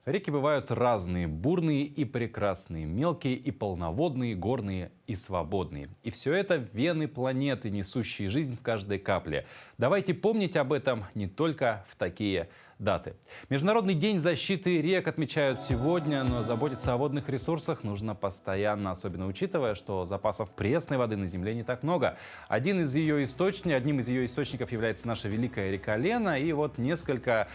Реки бывают разные, бурные и прекрасные, мелкие и полноводные, горные и свободные. И все это вены планеты, несущие жизнь в каждой капле. Давайте помнить об этом не только в такие даты. Международный день защиты рек отмечают сегодня, но заботиться о водных ресурсах нужно постоянно, особенно учитывая, что запасов пресной воды на Земле не так много. Одним из ее источников является наша великая река Лена. И вот несколько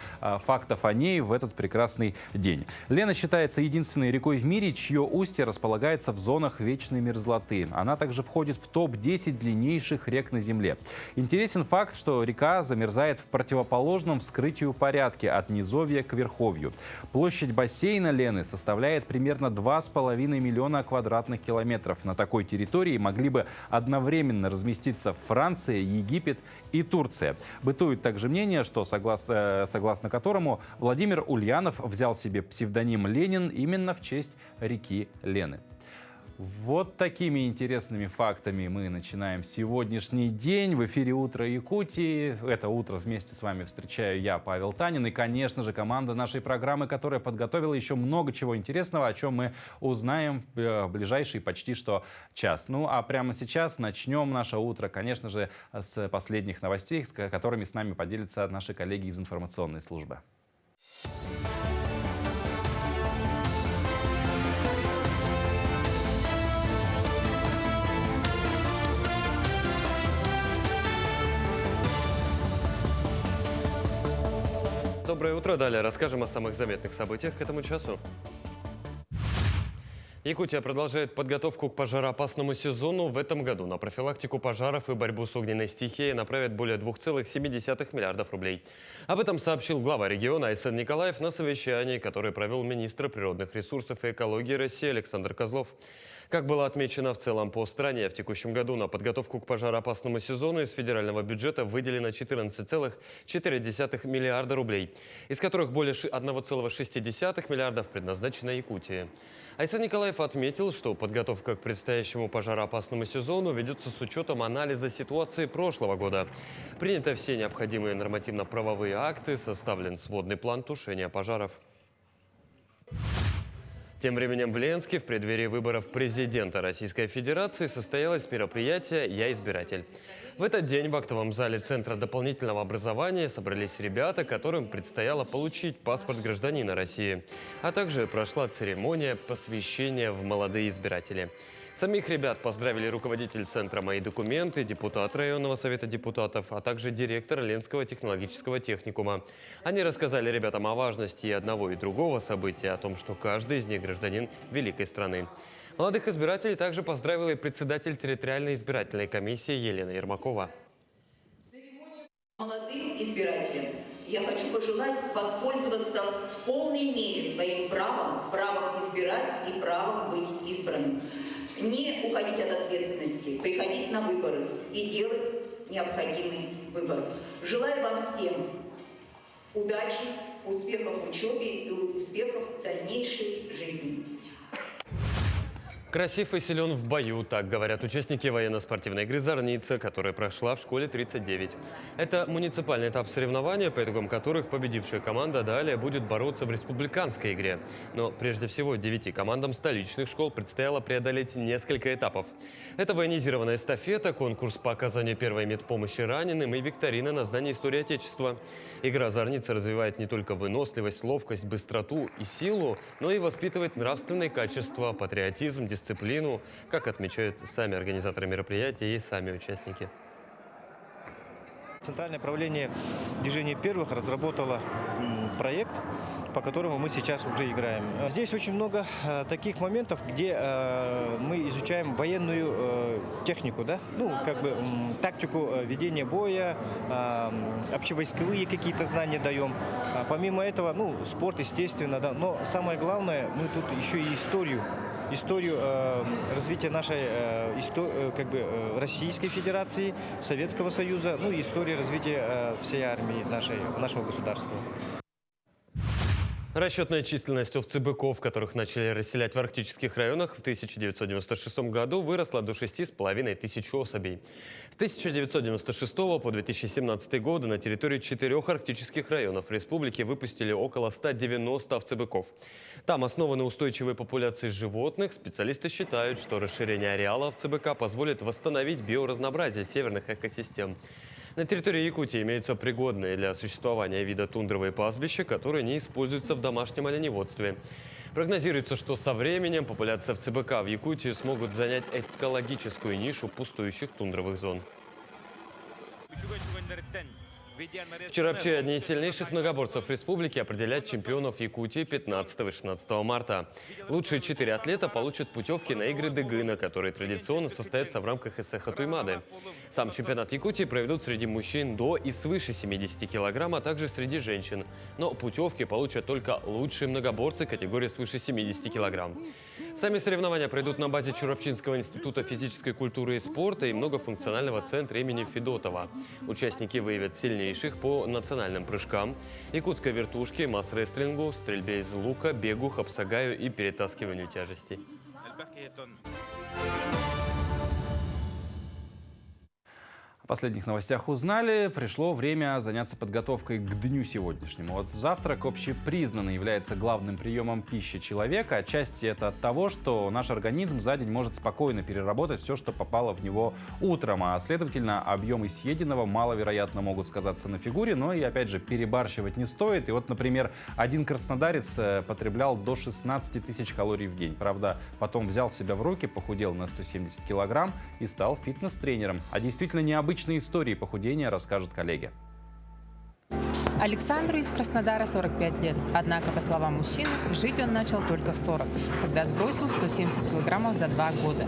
фактов о ней в этот прекрасный день. Лена считается единственной рекой в мире, чье устье располагается в зонах вечной мерзлоты. Она также входит в топ-10 длиннейших рек на Земле. Интересен факт, что река замерзает в противоположном вскрытию порядке от низовья к верховью. Площадь бассейна Лены составляет примерно 2,5 миллиона квадратных километров. На такой территории могли бы одновременно разместиться Франция, Египет и Турция. Бытует также мнение, что согласно которому Владимир Ульянов взял себе псевдоним Ленин именно в честь реки Лены. Вот такими интересными фактами мы начинаем сегодняшний день. В эфире «Утро Якутии». Это утро вместе с вами встречаю я, Павел Танин. И, конечно же, команда нашей программы, которая подготовила еще много чего интересного, о чем мы узнаем в ближайший почти что час. Ну, а прямо сейчас начнем наше утро, конечно же, с последних новостей, с которыми с нами поделятся наши коллеги из информационной службы. Доброе утро. Далее расскажем о самых заметных событиях к этому часу. Якутия продолжает подготовку к пожароопасному сезону. В этом году на профилактику пожаров и борьбу с огненной стихией направят более 2,7 миллиардов рублей. Об этом сообщил глава региона Айсен Николаев на совещании, которое провел министр природных ресурсов и экологии России Александр Козлов. Как было отмечено в целом по стране, в текущем году на подготовку к пожароопасному сезону из федерального бюджета выделено 14,4 миллиарда рублей, из которых более 1,6 миллиардов предназначено Якутии. Айсен Николаев отметил, что подготовка к предстоящему пожароопасному сезону ведется с учетом анализа ситуации прошлого года. Приняты все необходимые нормативно-правовые акты, составлен сводный план тушения пожаров. Тем временем в Ленске в преддверии выборов президента Российской Федерации состоялось мероприятие «Я избиратель». В этот день в актовом зале Центра дополнительного образования собрались ребята, которым предстояло получить паспорт гражданина России. А также прошла церемония посвящения в молодые избиратели. Самих ребят поздравили руководитель Центра «Мои документы», депутат районного совета депутатов, а также директор Ленского технологического техникума. Они рассказали ребятам о важности и одного, и другого события, о том, что каждый из них гражданин великой страны. Молодых избирателей также поздравила и председатель территориальной избирательной комиссии Елена Ермакова. Молодым избирателям я хочу пожелать воспользоваться в полной мере своим правом избирать и правом быть избранным. Не уходить от ответственности, приходить на выборы и делать необходимый выбор. Желаю вам всем удачи, успехов в учебе и успехов в дальнейшей жизни. Красив и силен в бою, так говорят участники военно-спортивной игры «Зорница», которая прошла в школе 39. Это муниципальный этап соревнования, по итогам которых победившая команда далее будет бороться в республиканской игре. Но прежде всего 9 командам столичных школ предстояло преодолеть несколько этапов. Это военизированная эстафета, конкурс по оказанию первой медпомощи раненым и викторина на знание истории Отечества. Игра «Зорница» развивает не только выносливость, ловкость, быстроту и силу, но и воспитывает нравственные качества, патриотизм, дисциплину, как отмечают сами организаторы мероприятия и сами участники. Центральное правление движения первых разработало проект, по которому мы сейчас уже играем. Здесь очень много таких моментов, где мы изучаем военную технику, да? Тактику ведения боя, общевойсковые какие-то знания даем. Помимо этого, спорт, естественно, да. Но самое главное, мы тут еще и историю развития нашей Российской Федерации, Советского Союза, и история развития всей армии нашего государства. Расчетная численность овцы-быков, которых начали расселять в арктических районах в 1996 году, выросла до 6,5 тысяч особей. С 1996 по 2017 годы на территории 4 арктических районов республики выпустили около 190 овцебыков. Там основаны устойчивые популяции животных. Специалисты считают, что расширение ареала овцебыка позволит восстановить биоразнообразие северных экосистем. На территории Якутии имеются пригодные для существования вида тундровые пастбища, которые не используются в домашнем оленеводстве. Прогнозируется, что со временем популяция овцебыка в Якутии смогут занять экологическую нишу пустующих тундровых зон. В Чарапче одни из сильнейших многоборцев республики определят чемпионов Якутии 15 и 16 марта. Лучшие 4 атлета получат путевки на игры Дыгына, которые традиционно состоятся в рамках Эсеха Туймады. Сам чемпионат Якутии проведут среди мужчин до и свыше 70 килограмм, а также среди женщин. Но путевки получат только лучшие многоборцы категории свыше 70 килограмм. Сами соревнования пройдут на базе Чурапчинского института физической культуры и спорта и многофункционального центра имени Федотова. Участники выявят сильнейших по национальным прыжкам, якутской вертушке, масс-рестлингу, стрельбе из лука, бегу, хапсагаю и перетаскиванию тяжестей. О последних новостях узнали. Пришло время заняться подготовкой к дню сегодняшнему. Вот завтрак общепризнанно является главным приемом пищи человека. Отчасти это от того, что наш организм за день может спокойно переработать все, что попало в него утром. А следовательно, объемы съеденного маловероятно могут сказаться на фигуре. Но и опять же, перебарщивать не стоит. И вот, например, один краснодарец потреблял до 16 тысяч калорий в день. Правда, потом взял себя в руки, похудел на 170 килограмм и стал фитнес-тренером. А действительно необычные истории похудения расскажут коллеги. Александру из Краснодара 45 лет. Однако, по словам мужчины, жить он начал только в 40, когда сбросил 170 килограммов за 2 года.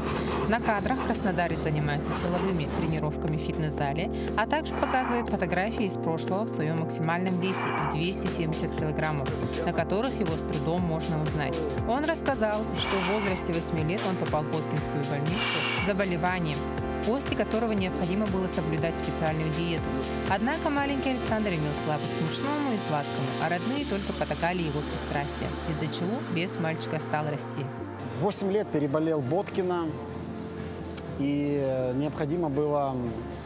На кадрах краснодарец занимается силовыми тренировками в фитнес-зале, а также показывает фотографии из прошлого в своем максимальном весе в 270 килограммов, на которых его с трудом можно узнать. Он рассказал, что в возрасте 8 лет он попал в Боткинскую больницу с заболеванием, после которого необходимо было соблюдать специальную диету. Однако маленький Александр имел слабость к мучному и сладкому, а родные только потакали его пристрастия, из-за чего вес мальчика стал расти. В 8 лет переболел Боткина, и необходимо было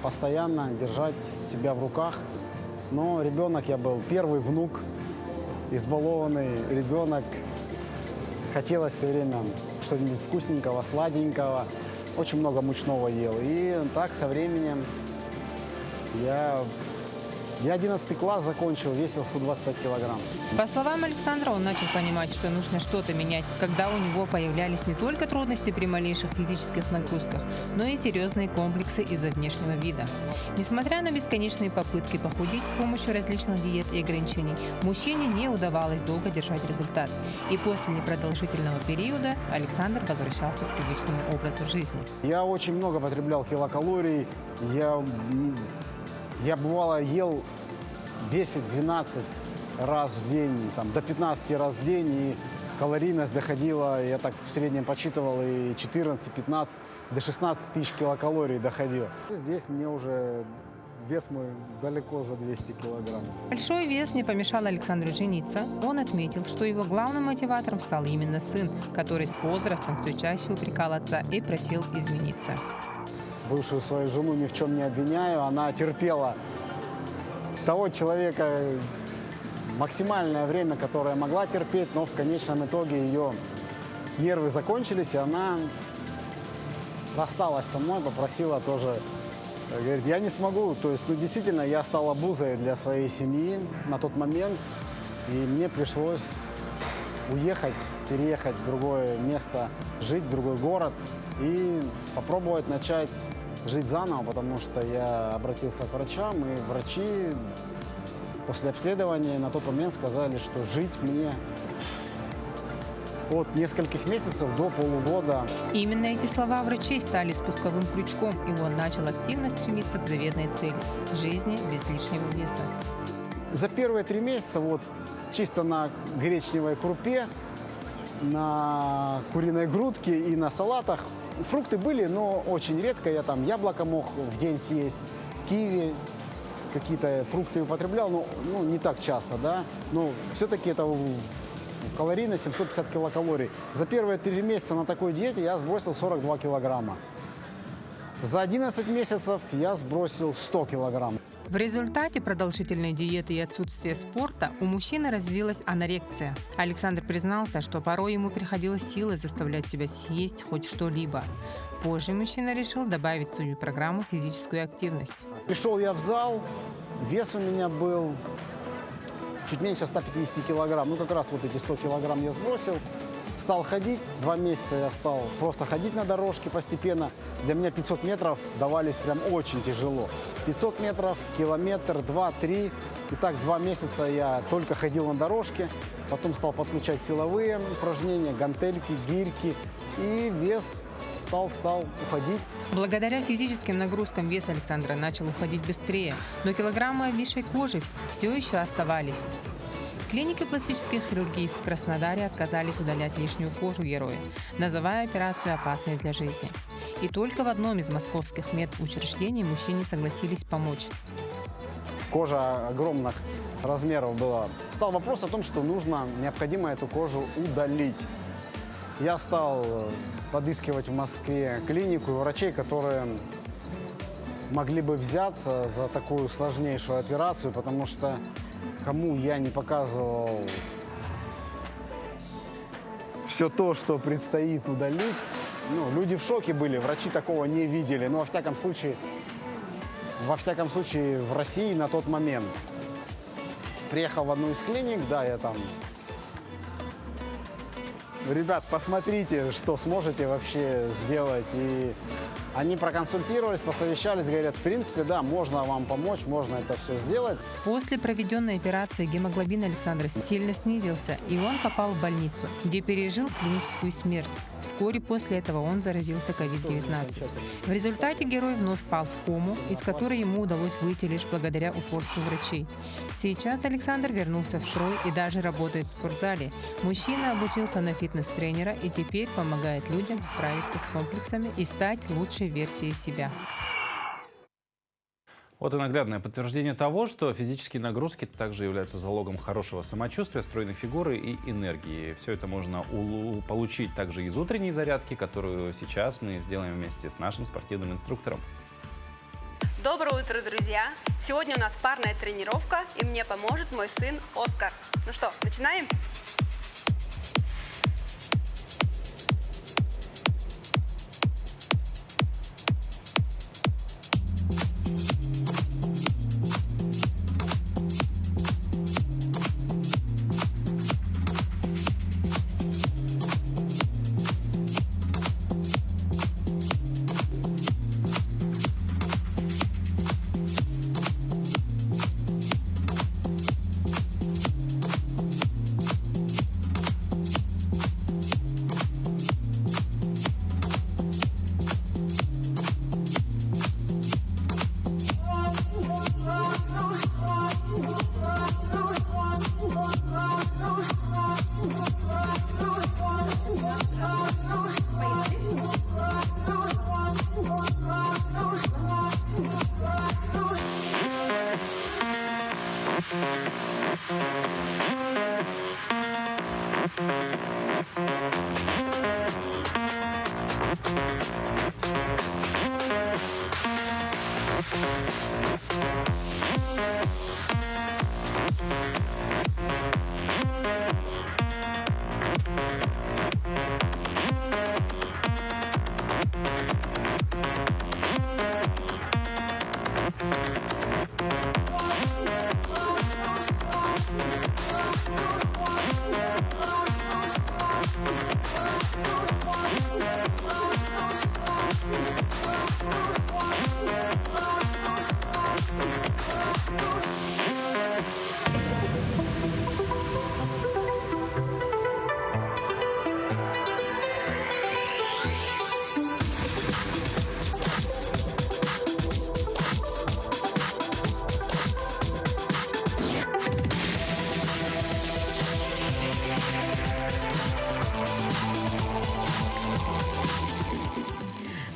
постоянно держать себя в руках. Но ребенок, я был первый внук, избалованный ребенок. Хотелось все время что-нибудь вкусненького, сладенького. Очень много мучного ел. И так со временем я 11 класс закончил, весил 125 килограмм. По словам Александра, он начал понимать, что нужно что-то менять, когда у него появлялись не только трудности при малейших физических нагрузках, но и серьезные комплексы из-за внешнего вида. Несмотря на бесконечные попытки похудеть с помощью различных диет и ограничений, мужчине не удавалось долго держать результат. И после непродолжительного периода Александр возвращался к привычному образу жизни. Я очень много потреблял килокалорий. Я бывало ел 10-12 раз в день, там, до 15 раз в день, и калорийность доходила, я так в среднем подсчитывал, и 14-15, до 16 тысяч килокалорий доходил. Здесь мне уже вес мой далеко за 200 килограмм. Большой вес не помешал Александру жениться. Он отметил, что его главным мотиватором стал именно сын, который с возрастом все чаще упрекал отца и просил измениться. Бывшую свою жену ни в чем не обвиняю, она терпела того человека максимальное время, которое могла терпеть, но в конечном итоге ее нервы закончились, и она рассталась со мной, попросила тоже, говорит, я не смогу, то есть, действительно, я стал обузой для своей семьи на тот момент, и мне пришлось уехать, переехать в другое место, жить в другой город и попробовать начать жить заново, потому что я обратился к врачам, и врачи после обследования на тот момент сказали, что жить мне от нескольких месяцев до полугода. Именно эти слова врачей стали спусковым крючком, и он начал активно стремиться к заветной цели – жизни без лишнего веса. За первые 3 месяца вот чисто на гречневой крупе, на куриной грудке и на салатах фрукты были, но очень редко. Я там яблоко мог в день съесть, киви, какие-то фрукты употреблял, но не так часто, да. Но все-таки это калорийность 750 килокалорий. За первые 3 месяца на такой диете я сбросил 42 килограмма. За 11 месяцев я сбросил 100 килограмм. В результате продолжительной диеты и отсутствия спорта у мужчины развилась анорексия. Александр признался, что порой ему приходилось силой заставлять себя съесть хоть что-либо. Позже мужчина решил добавить в свою программу физическую активность. Пришел я в зал, вес у меня был чуть меньше 150 килограмм. Ну, как раз вот эти 100 килограмм я сбросил. Стал ходить, 2 месяца я стал просто ходить на дорожке постепенно. Для меня 500 метров давались прям очень тяжело. 500 метров, километр, 2-3. И так 2 месяца я только ходил на дорожке. Потом стал подключать силовые упражнения, гантельки, гирьки. И вес стал уходить. Благодаря физическим нагрузкам вес Александра начал уходить быстрее, но килограммы обвисшей кожи все еще оставались. Клиники пластической хирургии в Краснодаре отказались удалять лишнюю кожу героя, называя операцию опасной для жизни. И только в одном из московских медучреждений мужчине согласились помочь. Кожа огромных размеров была. Стал вопрос о том, что необходимо эту кожу удалить. Я стал подыскивать в Москве клинику и врачей, которые могли бы взяться за такую сложнейшую операцию, потому что кому я не показывал все то, что предстоит удалить, люди в шоке были, врачи такого не видели. Но во всяком случае в России на тот момент. Приехал в одну из клиник, я там... Ребят, посмотрите, что сможете вообще сделать. И они проконсультировались, посовещались, говорят, в принципе, да, можно вам помочь, можно это все сделать. После проведенной операции гемоглобин Александра сильно снизился, и он попал в больницу, где пережил клиническую смерть. Вскоре после этого он заразился COVID-19. В результате герой вновь впал в кому, из которой ему удалось выйти лишь благодаря упорству врачей. Сейчас Александр вернулся в строй и даже работает в спортзале. Мужчина обучился на фитнес-тренера и теперь помогает людям справиться с комплексами и стать лучшей версией себя. Вот и наглядное подтверждение того, что физические нагрузки также являются залогом хорошего самочувствия, стройной фигуры и энергии. Все это можно получить также из утренней зарядки, которую сейчас мы сделаем вместе с нашим спортивным инструктором. Доброе утро, друзья! Сегодня у нас парная тренировка, и мне поможет мой сын Оскар. Ну что, начинаем?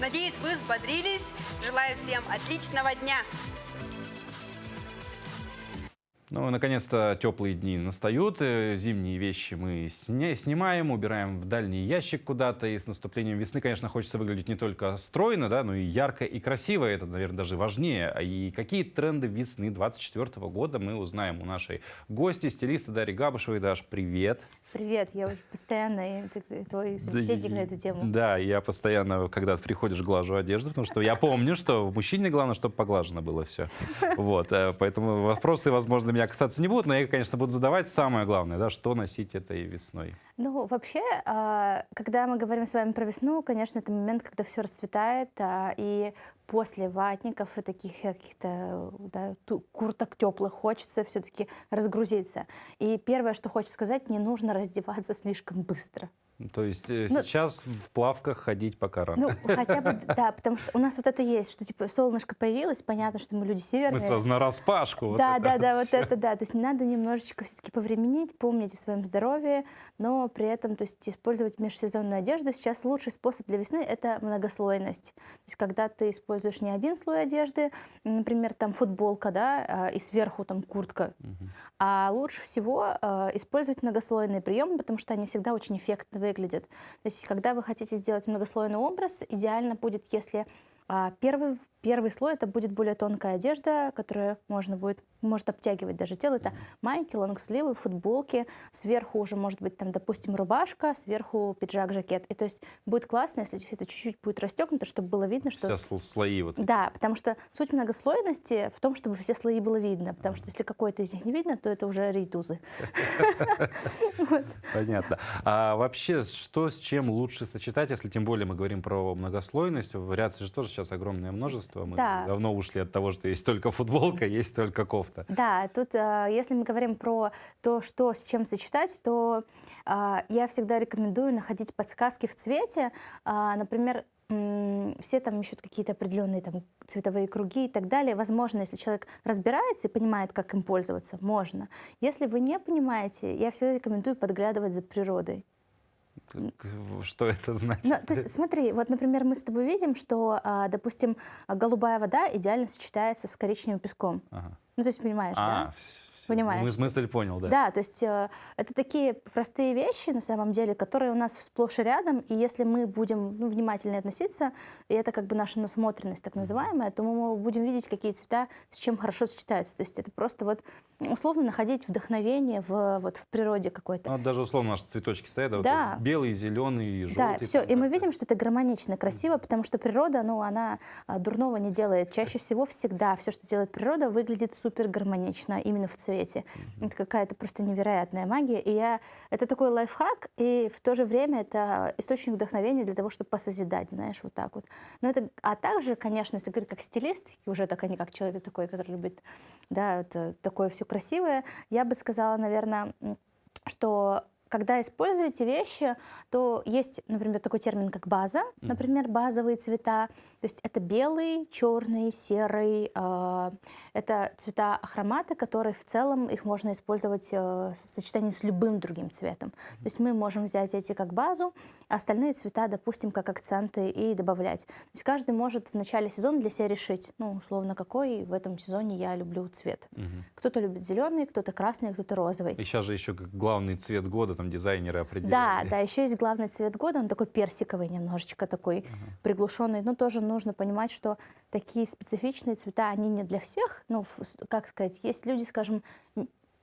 Надеюсь, вы взбодрились. Желаю всем отличного дня! Ну, наконец-то теплые дни настают. Зимние вещи мы снимаем, убираем в дальний ящик куда-то. И с наступлением весны, конечно, хочется выглядеть не только стройно, да, но и ярко и красиво. Это, наверное, даже важнее. И какие тренды весны 2024 года мы узнаем у нашей гости, стилиста Дарьи Габышевой. Даш, привет. Привет, я уже постоянно твой собеседник на эту тему. Да, я постоянно, когда ты приходишь, глажу одежду, потому что я помню, что в мужчине главное, чтобы поглажено было все. Вот, поэтому вопросы, возможно, меня касаться не будут, но я, конечно, буду задавать самое главное, да, что носить этой весной. Ну, вообще, когда мы говорим с вами про весну, конечно, это момент, когда все расцветает, и после ватников и таких каких-то курток теплых хочется все-таки разгрузиться. И первое, что хочется сказать, не нужно раздеваться слишком быстро. То есть сейчас в плавках ходить пока рано. Ну, хотя бы, да, потому что у нас вот это есть, что типа солнышко появилось, понятно, что мы люди северные. Мы сразу нараспашку. Да, вот это, да. То есть надо немножечко все-таки повременить, помнить о своем здоровье, но при этом, то есть использовать межсезонную одежду. Сейчас лучший способ для весны — это многослойность. То есть когда ты используешь не один слой одежды, например, там футболка, да, и сверху там куртка, а лучше всего использовать многослойные приемы, потому что они всегда очень эффектно выглядят. То есть когда вы хотите сделать многослойный образ, идеально будет, если первый слой — это будет более тонкая одежда, которая может обтягивать даже тело. Это майки, лонгсливы, футболки. Сверху уже может быть, там, допустим, рубашка, сверху пиджак, жакет. И то есть будет классно, если это чуть-чуть будет расстегнуто, чтобы было видно, что... Все слои вот эти. Да, потому что суть многослойности в том, чтобы все слои было видно. Потому что если какой-то из них не видно, то это уже рейтузы. Понятно. А вообще, что с чем лучше сочетать, если тем более мы говорим про многослойность? Вариаций же тоже сейчас огромное множество. Мы давно ушли от того, что есть только футболка, есть только кофта. Да, тут, если мы говорим про то, что с чем сочетать, то я всегда рекомендую находить подсказки в цвете. Например, все там ищут какие-то определенные там цветовые круги и так далее. Возможно, если человек разбирается и понимает, как им пользоваться, можно. Если вы не понимаете, я всегда рекомендую подглядывать за природой. Что это значит? Ну, то есть, смотри, вот, например, мы с тобой видим, что, допустим, голубая вода идеально сочетается с коричневым песком. Ага. Ну, то есть, понимаешь, да? Понимаешь? Мысль понял, да. Да, то есть это такие простые вещи, на самом деле, которые у нас сплошь и рядом, и если мы будем внимательно относиться, и это как бы наша насмотренность так называемая, то мы будем видеть, какие цвета с чем хорошо сочетаются. То есть это просто вот условно находить вдохновение в природе какой-то. Ну, даже условно наши цветочки стоят, да. Вот белый, зеленый, желтый. Да, все, и мы видим, что это гармонично, красиво, потому что природа, она дурного не делает. Чаще всего всегда все, что делает природа, выглядит супер гармонично именно в цвете. Это какая-то просто невероятная магия. И это такой лайфхак, и в то же время это источник вдохновения для того, чтобы посозидать, знаешь, вот так вот. А также, конечно, если говорить как стилист, уже так, а не как человек такой, который любит, да, это такое все красивое, я бы сказала, наверное, что когда используете вещи, то есть, например, такой термин, как база, например, базовые цвета. То есть это белый, черный, серый. Это цвета ахроматы, которые в целом их можно использовать в сочетании с любым другим цветом. То есть мы можем взять эти как базу, а остальные цвета, допустим, как акценты и добавлять. То есть каждый может в начале сезона для себя решить, условно, какой в этом сезоне я люблю цвет. Кто-то любит зеленый, кто-то красный, кто-то розовый. И сейчас же еще как главный цвет года там дизайнеры определяют. Да, еще есть главный цвет года, он такой персиковый немножечко, такой приглушенный. Но тоже нужно понимать, что такие специфичные цвета, они не для всех. Как сказать, есть люди, скажем,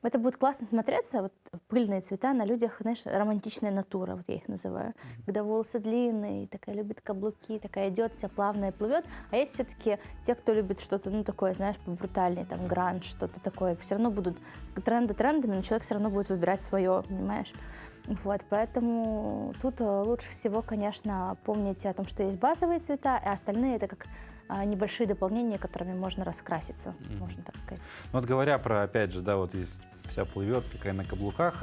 это будет классно смотреться, вот пыльные цвета на людях, знаешь, романтичная натура, вот я их называю. Когда волосы длинные, такая любит каблуки, такая идет, вся плавная плывет. А есть все-таки те, кто любит что-то, такое, знаешь, побрутальнее, там, гранж, что-то такое. Все равно будут тренды трендами, но человек все равно будет выбирать свое, понимаешь? Вот, поэтому тут лучше всего, конечно, помнить о том, что есть базовые цвета, а остальные это как небольшие дополнения, которыми можно раскраситься, можно так сказать. Вот говоря про, опять же, да, вот есть вся плывет, такая на каблуках.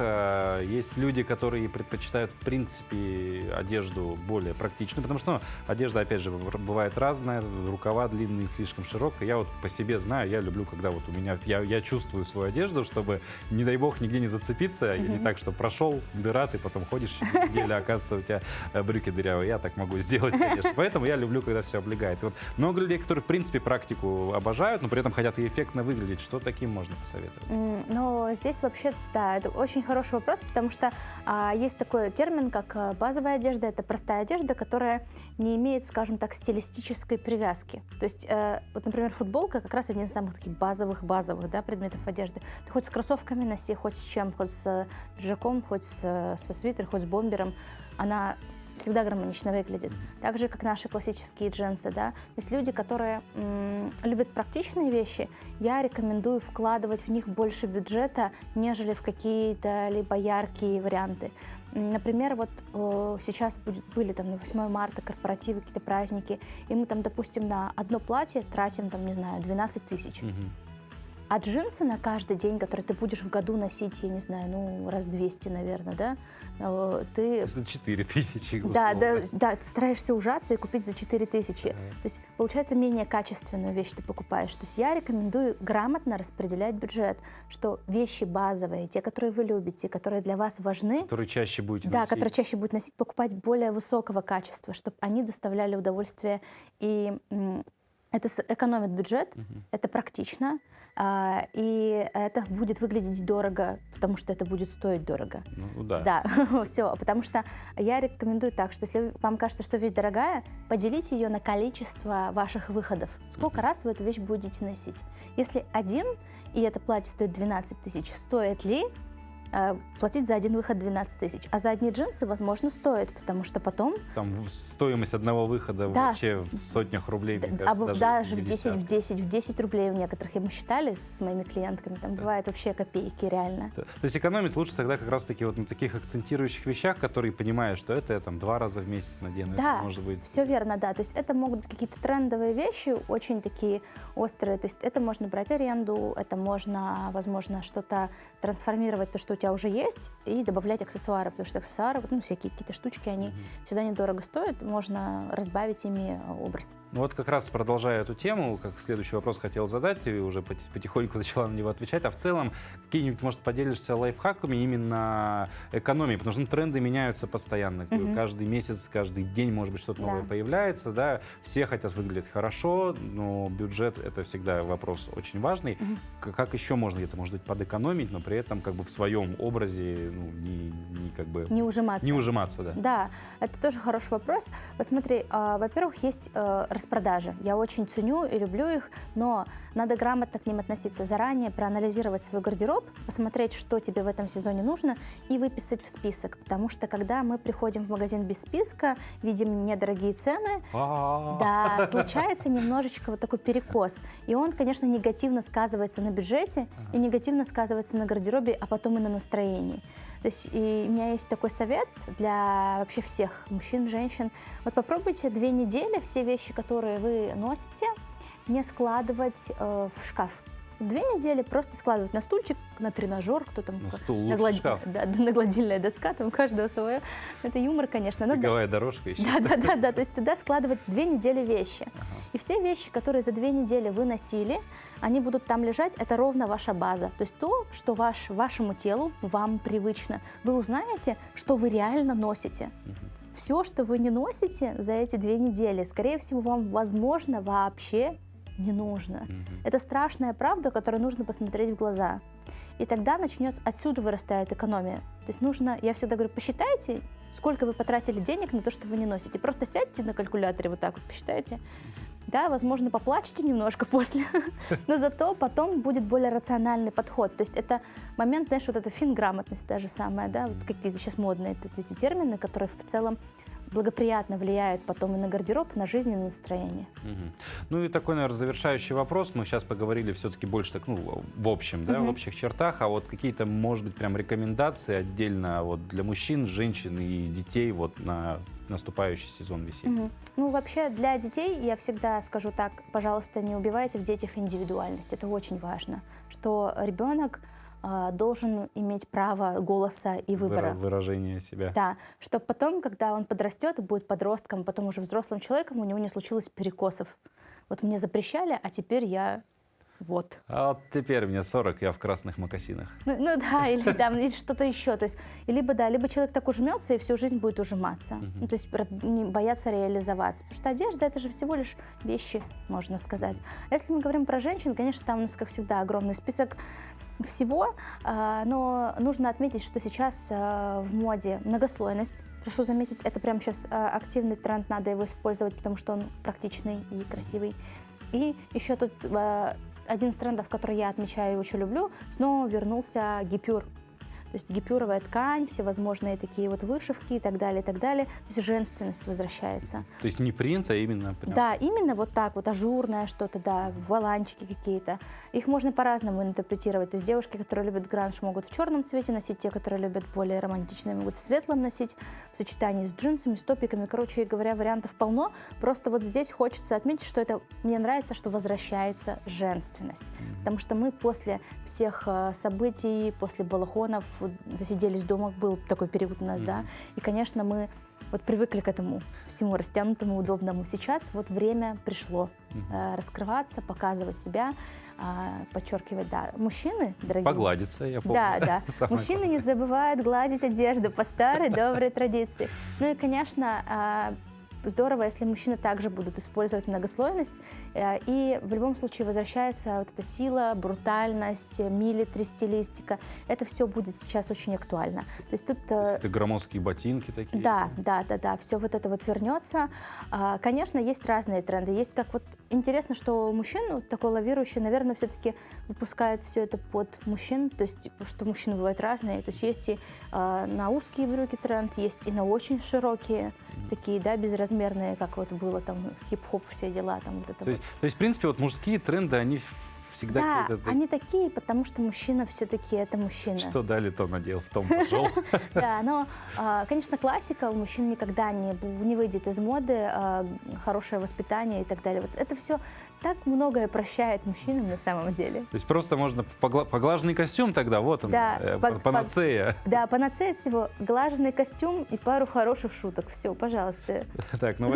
Есть люди, которые предпочитают, в принципе, одежду более практичную, потому что одежда, опять же, бывает разная, рукава длинные, слишком широкие. Я вот по себе знаю, я люблю, когда вот у меня, я чувствую свою одежду, чтобы, не дай бог, нигде не зацепиться, и не так, что прошел, дыра, ты потом ходишь неделю, оказывается, у тебя брюки дырявые. Я так могу сделать, конечно. Поэтому я люблю, когда все облегает. Вот много людей, которые, в принципе, практику обожают, но при этом хотят и эффектно выглядеть. Что таким можно посоветовать? Но здесь вообще, да, это очень хороший вопрос, потому что есть такой термин, как базовая одежда. Это простая одежда, которая не имеет, скажем так, стилистической привязки. То есть, вот, например, футболка как раз один из самых таких базовых, да, предметов одежды. Ты хоть с кроссовками носи, хоть с чем, хоть с пиджаком, хоть со свитером, хоть с бомбером. Она всегда гармонично выглядит. Так же, как наши классические джинсы, да. То есть люди, которые любят практичные вещи, я рекомендую вкладывать в них больше бюджета, нежели в какие-то либо яркие варианты. Например, вот сейчас были там на 8 марта корпоративы, какие-то праздники, и мы там, допустим, на одно платье тратим, там, не знаю, 12 тысяч. А джинсы на каждый день, которые ты будешь в году носить, я не знаю, ну, раз 200, наверное, да, ты... 4000, Да, ты стараешься ужаться и купить за 4000. То есть, получается, менее качественную вещь ты покупаешь. То есть я рекомендую грамотно распределять бюджет, что вещи базовые, те, которые вы любите, которые для вас важны, которые чаще будете да, носить. которые чаще будете носить, покупать более высокого качества, чтобы они доставляли удовольствие и... Это экономит бюджет, это практично, и это будет выглядеть дорого, потому что это будет стоить дорого. Ну да. Да, все, потому что я рекомендую так, что если вам кажется, что вещь дорогая, поделите ее на количество ваших выходов. Сколько раз вы эту вещь будете носить? Если один, и это платье стоит 12 тысяч, стоит ли платить за один выход 12 тысяч? А за одни джинсы, возможно, стоит, потому что потом... Там стоимость одного выхода вообще в сотнях рублей, мне кажется, даже если в 10 рублей у некоторых. Мы считали с моими клиентками, там бывает вообще копейки, реально. То есть экономить лучше тогда как раз-таки вот на таких акцентирующих вещах, которые понимаешь, что это я там 2 раза в месяц надену. Да, это может быть... все верно, да. То есть это могут быть какие-то трендовые вещи, очень такие острые. То есть это можно брать аренду, это можно, возможно, что-то трансформировать, то, что у тебя уже есть, и добавлять аксессуары, потому что аксессуары, ну, всякие какие-то штучки, они всегда недорого стоят, можно разбавить ими образ. Ну вот как раз продолжая эту тему, как следующий вопрос хотел задать, ты уже потихоньку начала на него отвечать, а в целом какие-нибудь, может, поделишься лайфхаками именно экономии, потому что тренды меняются постоянно, каждый месяц, каждый день, может быть, что-то новое появляется, да, все хотят выглядеть хорошо, но бюджет — это всегда вопрос очень важный. Как еще можно где-то, может быть, подэкономить, но при этом как бы в своем образе, ну, не ужиматься. Не ужиматься, да. Да, это тоже хороший вопрос. Вот смотри, во-первых, есть распродажи. Я очень ценю и люблю их, но надо грамотно к ним относиться заранее, проанализировать свой гардероб, посмотреть, что тебе в этом сезоне нужно, и выписать в список. Потому что, когда мы приходим в магазин без списка, видим недорогие цены, да, случается немножечко вот такой перекос. И он, конечно, негативно сказывается на бюджете и негативно сказывается на гардеробе, а потом и на настроении. То есть и у меня есть такой совет для вообще всех мужчин, женщин. Вот попробуйте 2 недели все вещи, которые вы носите, не складывать в шкаф. 2 недели просто складывать на стульчик, на тренажер, кто там... На шкаф. Да, на гладильная доска, там у каждого свое. Это юмор, конечно. Беговая дорожка еще. Да, то есть туда складывать 2 недели вещи. И все вещи, которые за 2 недели вы носили, они будут там лежать, это ровно ваша база. То есть то, что вашему телу, вам привычно. Вы узнаете, что вы реально носите. Все, что вы не носите за эти 2 недели, скорее всего, вам, возможно, вообще не нужно. Это страшная правда, которую нужно посмотреть в глаза. И тогда отсюда вырастает экономия. То есть нужно, я всегда говорю, посчитайте, сколько вы потратили денег на то, что вы не носите. Просто сядьте на калькуляторе, вот так вот посчитайте. Да, возможно, поплачете немножко после, но зато потом будет более рациональный подход. То есть это момент, знаешь, вот эта финграмотность та же самая, да, вот какие-то сейчас модные эти термины, которые в целом благоприятно влияют потом и на гардероб, на жизнь, и на настроение. Ну и такой, наверное, завершающий вопрос. Мы сейчас поговорили все-таки больше так, ну, в общем, да, в общих чертах, а вот какие-то, может быть, прям рекомендации отдельно вот для мужчин, женщин и детей вот на наступающий сезон веселья? Ну, вообще, для детей я всегда скажу так, пожалуйста, не убивайте в детях индивидуальность. Это очень важно, что ребенок должен иметь право голоса и выбора. Выражение себя. Да, чтобы потом, когда он подрастет и будет подростком, потом уже взрослым человеком, у него не случилось перекосов. Вот мне запрещали, а теперь я вот. А вот теперь мне 40, я в красных мокасинах. Ну да, или что-то еще. То есть, либо человек так ужмется и всю жизнь будет ужиматься. Ну, то есть не бояться реализоваться. Потому что одежда — это же всего лишь вещи, можно сказать. А если мы говорим про женщин, конечно, там у нас, как всегда, огромный список всего, но нужно отметить, что сейчас в моде многослойность. Прошу заметить, это прямо сейчас активный тренд, надо его использовать, потому что он практичный и красивый. И еще тут один из трендов, который я отмечаю и очень люблю, снова вернулся гипюр. То есть гипюровая ткань, всевозможные такие вот вышивки и так далее, и так далее. То есть женственность возвращается. То есть не принт, а именно прям... Да, именно вот так вот, ажурное что-то, да, воланчики какие-то. Их можно по-разному интерпретировать. То есть девушки, которые любят гранж, могут в черном цвете носить, те, которые любят более романтичные, могут в светлом носить, в сочетании с джинсами, с топиками. Короче говоря, вариантов полно. Просто вот здесь хочется отметить, что это мне нравится, что возвращается женственность. Потому что мы после всех событий, после балахонов засиделись дома, был такой период у нас, да, и, конечно, мы вот привыкли к этому всему растянутому, удобному. Сейчас вот время пришло раскрываться, показывать себя, подчеркивать, да. Мужчины, дорогие... Погладиться, я помню. Да. Мужчины не забывают гладить одежду по старой доброй традиции. Ну и, конечно, здорово, если мужчины также будут использовать многослойность, и в любом случае возвращается вот эта сила, брутальность, милитари, стилистика. Это все будет сейчас очень актуально. То есть тут... Это громоздкие ботинки такие. Да, все вот это вот вернется. Конечно, есть разные тренды. Есть как вот интересно, что мужчина такой лавирующий, наверное, все-таки выпускают все это под мужчин, то есть что мужчины бывают разные. То есть и на узкие брюки тренд, есть и на очень широкие, такие, да, безразмерные, как вот было там хип-хоп, все дела, там вот это то есть, в принципе, вот мужские тренды, они всегда... Да, они такие, потому что мужчина все-таки это мужчина. Что дали, то надел, в том пошел. Да, но, конечно, классика у мужчин никогда не выйдет из моды, хорошее воспитание и так далее. Вот это все так многое прощает мужчинам на самом деле. То есть просто можно поглаженный костюм тогда, вот он, панацея. Да, панацея всего, глаженный костюм и пару хороших шуток. Все, пожалуйста. Так, ну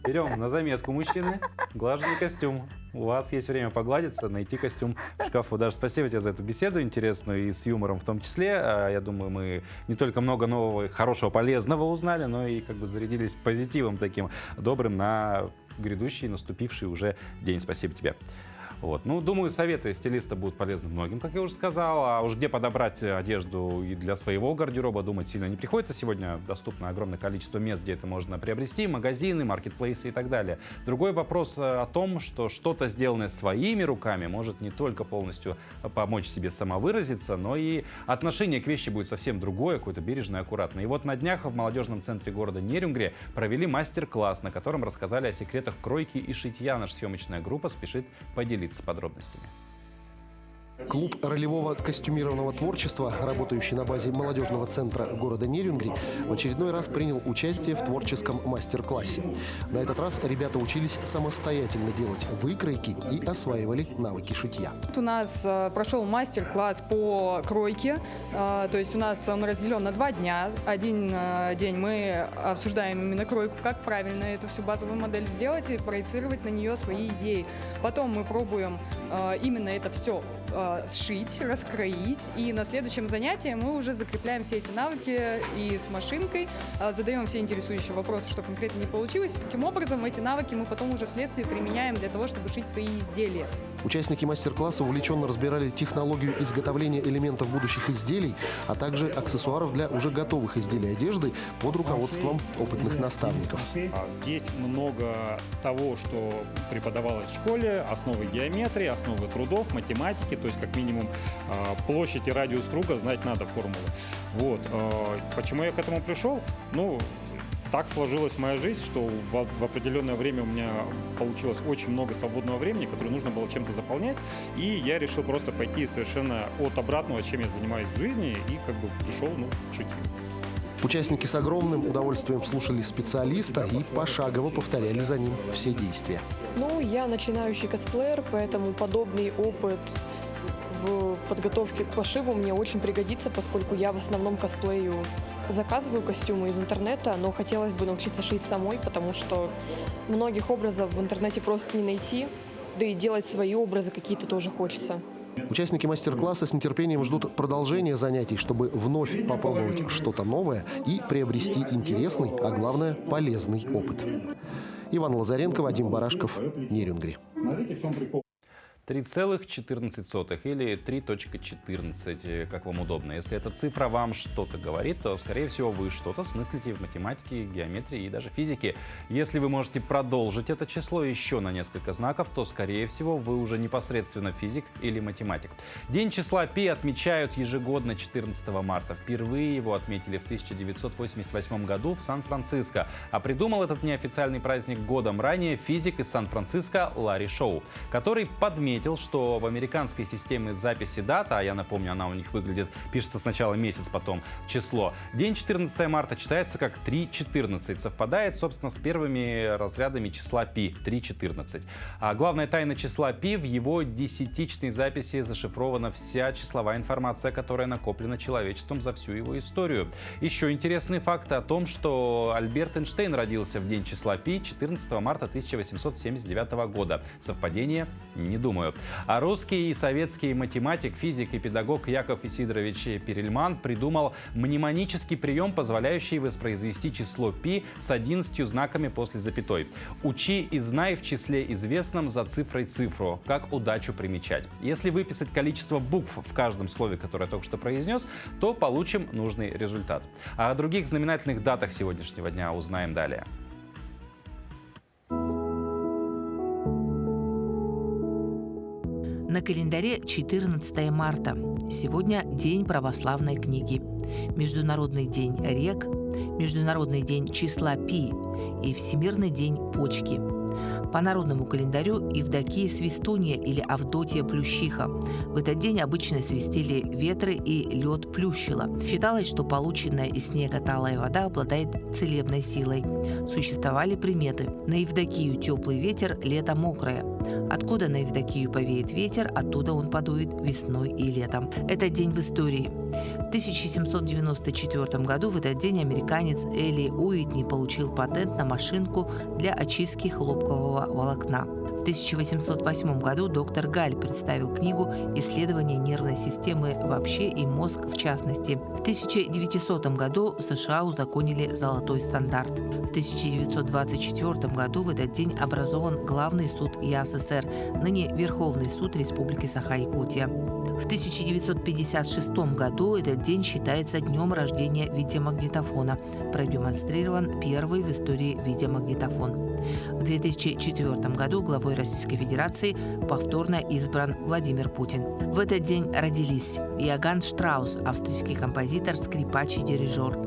берем на заметку, мужчины, глаженный костюм. У вас есть время погладиться, найти костюм в шкафу. Даже спасибо тебе за эту беседу интересную и с юмором в том числе. Я думаю, мы не только много нового, хорошего, полезного узнали, но и как бы зарядились позитивом таким добрым на грядущий, наступивший уже день. Спасибо тебе. Вот. Ну, думаю, советы стилиста будут полезны многим, как я уже сказал. А уж где подобрать одежду и для своего гардероба, думать сильно не приходится. Сегодня доступно огромное количество мест, где это можно приобрести. Магазины, маркетплейсы и так далее. Другой вопрос о том, что что-то, сделанное своими руками, может не только полностью помочь себе самовыразиться, но и отношение к вещи будет совсем другое, какое-то бережное, аккуратное. И вот на днях в молодежном центре города Нерюнгри провели мастер-класс, на котором рассказали о секретах кройки и шитья. Наша съемочная группа спешит поделиться с подробностями. Клуб ролевого костюмированного творчества, работающий на базе молодежного центра города Нерюнгри, в очередной раз принял участие в творческом мастер-классе. На этот раз ребята учились самостоятельно делать выкройки и осваивали навыки шитья. У нас прошел мастер-класс по кройке, то есть у нас он разделен на 2 дня. Один день мы обсуждаем именно кройку, как правильно эту всю базовую модель сделать и проецировать на нее свои идеи. Потом мы пробуем именно это все сшить, раскроить, и на следующем занятии мы уже закрепляем все эти навыки и с машинкой, задаем все интересующие вопросы, что конкретно не получилось. Таким образом, эти навыки мы потом уже вследствие применяем для того, чтобы шить свои изделия. Участники мастер-класса увлеченно разбирали технологию изготовления элементов будущих изделий, а также аксессуаров для уже готовых изделий одежды под руководством опытных наставников. Здесь много того, что преподавалось в школе: основы геометрии, основы трудов, математики, то есть как минимум площадь и радиус круга знать надо, формулы. Вот. Почему я к этому пришел? Ну, так сложилась моя жизнь, что в определенное время у меня получилось очень много свободного времени, которое нужно было чем-то заполнять, и я решил просто пойти совершенно от обратного, чем я занимаюсь в жизни, и как бы пришел к шитью. Участники с огромным удовольствием слушали специалиста и пошагово повторяли за ним все действия. Ну, я начинающий косплеер, поэтому подобный опыт в подготовке к пошиву мне очень пригодится, поскольку я в основном косплею, заказываю костюмы из интернета, но хотелось бы научиться шить самой, потому что многих образов в интернете просто не найти, да и делать свои образы какие-то тоже хочется. Участники мастер-класса с нетерпением ждут продолжения занятий, чтобы вновь попробовать что-то новое и приобрести интересный, а главное полезный опыт. Иван Лазаренко, Вадим Барашков, Нерюнгри. 3,14 или 3.14, как вам удобно. Если эта цифра вам что-то говорит, то, скорее всего, вы что-то смыслите в математике, геометрии и даже физике. Если вы можете продолжить это число еще на несколько знаков, то, скорее всего, вы уже непосредственно физик или математик. День числа π отмечают ежегодно 14 марта. Впервые его отметили в 1988 году в Сан-Франциско. А придумал этот неофициальный праздник годом ранее физик из Сан-Франциско Ларри Шоу, который подметил, что в американской системе записи дат, а я напомню, она у них выглядит, пишется сначала месяц, потом число, день 14 марта читается как 3.14, совпадает, собственно, с первыми разрядами числа π, 3.14. А главная тайна числа π: в его десятичной записи зашифрована вся числовая информация, которая накоплена человечеством за всю его историю. Еще интересный факт о том, что Альберт Эйнштейн родился в день числа π 14 марта 1879 года. Совпадение? Не думаю. А русский и советский математик, физик и педагог Яков Исидорович Перельман придумал мнемонический прием, позволяющий воспроизвести число π с 11 знаками после запятой. Учи и знай в числе известном за цифрой цифру, как удачу примечать. Если выписать количество букв в каждом слове, которое я только что произнес, то получим нужный результат. А о других знаменательных датах сегодняшнего дня узнаем далее. На календаре 14 марта. Сегодня День православной книги, Международный день рек, Международный день числа π и Всемирный день почки. По народному календарю Евдокия Свистунья или Авдотья Плющиха. В этот день обычно свистели ветры и лед плющило. Считалось, что полученная из снега талая вода обладает целебной силой. Существовали приметы. На Евдокию теплый ветер, лето мокрое. Откуда на Евдокию повеет ветер, оттуда он подует весной и летом. Этот день в истории. В 1794 году в этот день американец Эли Уитни получил патент на машинку для очистки хлопкового волокна. В 1808 году доктор Галь представил книгу «Исследование нервной системы вообще и мозг в частности». В 1900 году в США узаконили золотой стандарт. В 1924 году в этот день образован главный суд ЯССР, ныне Верховный суд Республики Саха-Якутия. В 1956 году этот день считается днем рождения видеомагнитофона. Продемонстрирован первый в истории видеомагнитофон. В 2004 году главой Российской Федерации повторно избран Владимир Путин. В этот день родились Иоганн Штраус, австрийский композитор, скрипач и дирижер;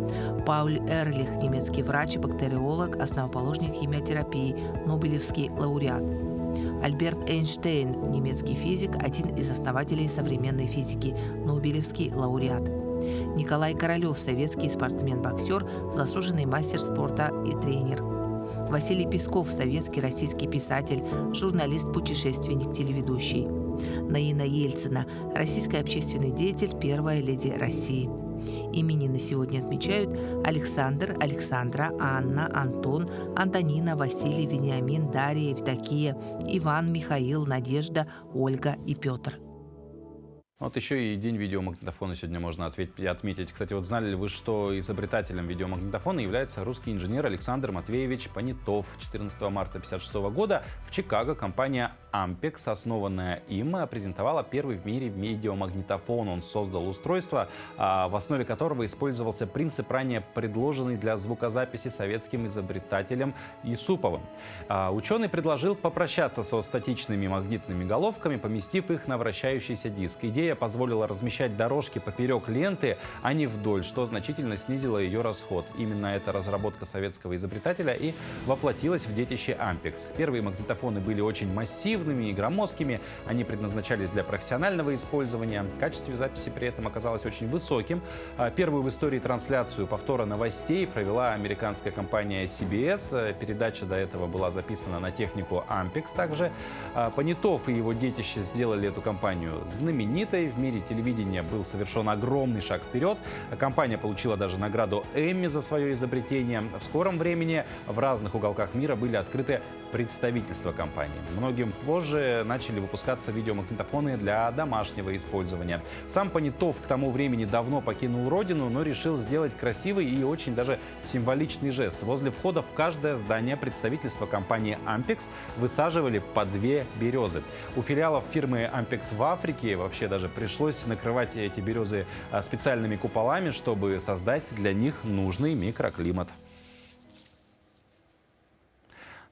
Пауль Эрлих, немецкий врач, бактериолог, основоположник химиотерапии, нобелевский лауреат; Альберт Эйнштейн, немецкий физик, один из основателей современной физики, нобелевский лауреат; Николай Королев, советский спортсмен-боксер, заслуженный мастер спорта и тренер; Василий Песков, советский российский писатель, журналист, путешественник, телеведущий; Наина Ельцина, российский общественный деятель, первая леди России. Именины сегодня отмечают Александр, Александра, Анна, Антон, Антонина, Василий, Вениамин, Дарья, Евдокия, Иван, Михаил, Надежда, Ольга и Петр. Вот еще и день видеомагнитофона сегодня можно отметить. Кстати, вот знали ли вы, что изобретателем видеомагнитофона является русский инженер Александр Матвеевич Понятов? 14 марта 1956 года в Чикаго компания Ampex, основанная им, презентовала первый в мире видеомагнитофон. Он создал устройство, в основе которого использовался принцип, ранее предложенный для звукозаписи советским изобретателем Юсуповым. Ученый предложил попрощаться со статичными магнитными головками, поместив их на вращающийся диск. Идея позволила размещать дорожки поперек ленты, а не вдоль, что значительно снизило ее расход. Именно эта разработка советского изобретателя и воплотилась в детище Ampex. Первые магнитофоны были очень массивными и громоздкими, они предназначались для профессионального использования. Качество записи при этом оказалось очень высоким. Первую в истории трансляцию повтора новостей провела американская компания CBS. Передача до этого была записана на технику Ampex также. Понятов и его детище сделали эту компанию знаменитой. открытой. В мире телевидения был совершен огромный шаг вперед. Компания получила даже награду Эмми за свое изобретение. В скором времени в разных уголках мира были открыты представительства компании. Многим позже начали выпускаться видеомагнитофоны для домашнего использования. Сам Понятов к тому времени давно покинул родину, но решил сделать красивый и очень даже символичный жест. Возле входа в каждое здание представительства компании Ampex высаживали по 2 березы. У филиалов фирмы Ampex в Африке вообще даже пришлось накрывать эти березы специальными куполами, чтобы создать для них нужный микроклимат.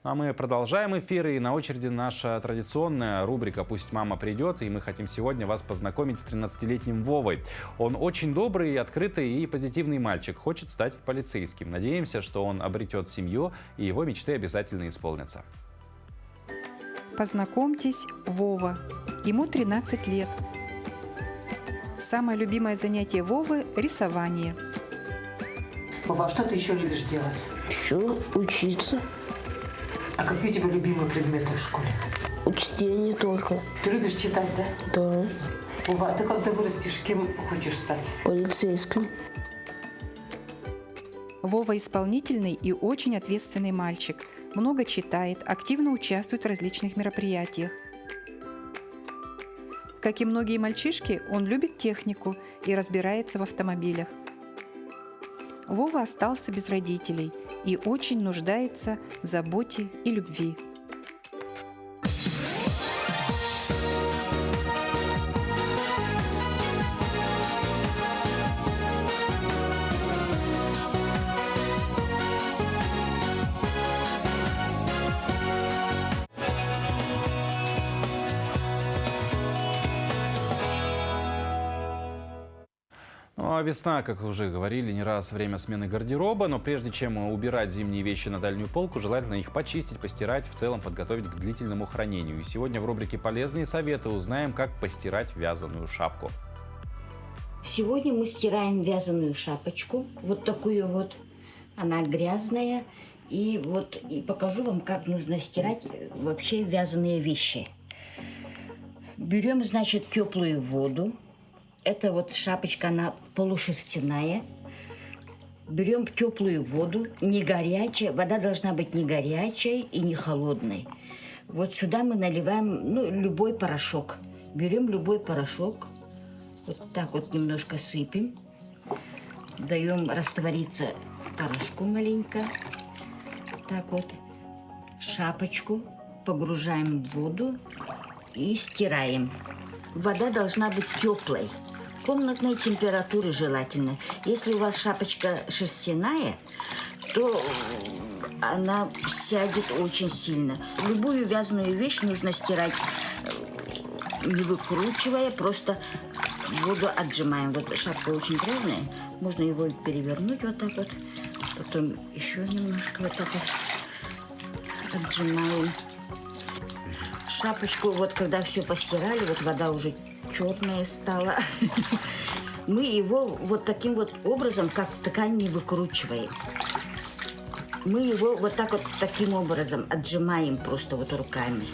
А мы продолжаем эфир, и на очереди наша традиционная рубрика «Пусть мама придет», и мы хотим сегодня вас познакомить с 13-летним Вовой. Он очень добрый, открытый и позитивный мальчик, хочет стать полицейским. Надеемся, что он обретет семью, и его мечты обязательно исполнятся. Познакомьтесь, Вова. Ему 13 лет. Самое любимое занятие Вовы – рисование. Вова, а что ты еще любишь делать? Еще учиться. А какие у тебя любимые предметы в школе? Чтение только. Ты любишь читать, да? Да. Вова, а ты когда вырастешь, кем хочешь стать? Полицейским. Вова исполнительный и очень ответственный мальчик. Много читает, активно участвует в различных мероприятиях. Как и многие мальчишки, он любит технику и разбирается в автомобилях. Вова остался без родителей и очень нуждается в заботе и любви. Ну, а весна, как уже говорили не раз, время смены гардероба. Но прежде чем убирать зимние вещи на дальнюю полку, желательно их почистить, постирать, в целом подготовить к длительному хранению. И сегодня в рубрике «Полезные советы» узнаем, как постирать вязаную шапку. Сегодня мы стираем вязаную шапочку. Вот такую вот. Она грязная. И покажу вам, как нужно стирать вообще вязаные вещи. Берем, значит, теплую воду. Это вот шапочка, она полушерстяная. Берем теплую воду, не горячая. Вода должна быть не горячей и не холодной. Вот сюда мы наливаем, любой порошок. Берем любой порошок. Вот так вот немножко сыпем. Даем раствориться порошку маленько. Так вот. Шапочку погружаем в воду и стираем. Вода должна быть теплой. Комнатной температуры желательно. Если у вас шапочка шерстяная, то она сядет очень сильно. Любую вязаную вещь нужно стирать, не выкручивая, просто воду отжимаем. Вот шапка очень грязная, можно его перевернуть вот так вот. Потом еще немножко вот так вот отжимаем. Шапочку, вот когда все постирали, вот вода уже черная стала. Мы его вот таким вот образом, как ткань, не выкручиваем. Мы его вот так вот таким образом отжимаем просто вот руками,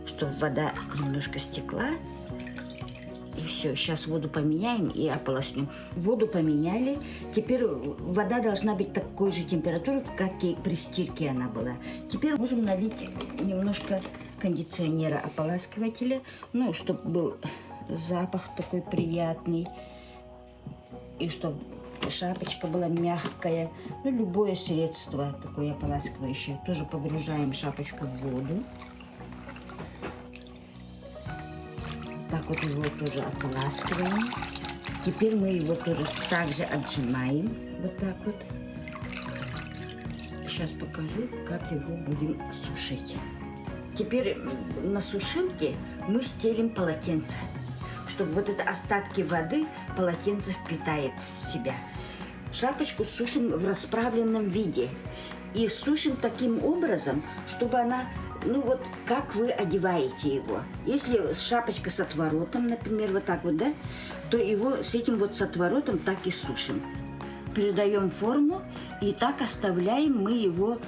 чтобы вода немножко стекла. И все, сейчас воду поменяем и ополоснем. Воду поменяли. Теперь вода должна быть такой же температуры, как и при стирке она была. Теперь можем налить немножко кондиционера, ополаскивателя, чтобы был запах такой приятный, и чтобы шапочка была мягкая. Любое средство такое ополаскивающее. Тоже погружаем шапочку в воду. Так вот его тоже ополаскиваем. Теперь мы его тоже также отжимаем. Вот так вот. Сейчас покажу, как его будем сушить. Теперь на сушилке мы стелим полотенце, чтобы вот это остатки воды полотенце впитает в себя. Шапочку сушим в расправленном виде. И сушим таким образом, чтобы она, как вы одеваете его. Если шапочка с отворотом, например, вот так вот, да, то его с этим вот с отворотом так и сушим. Передаем форму и так оставляем мы его,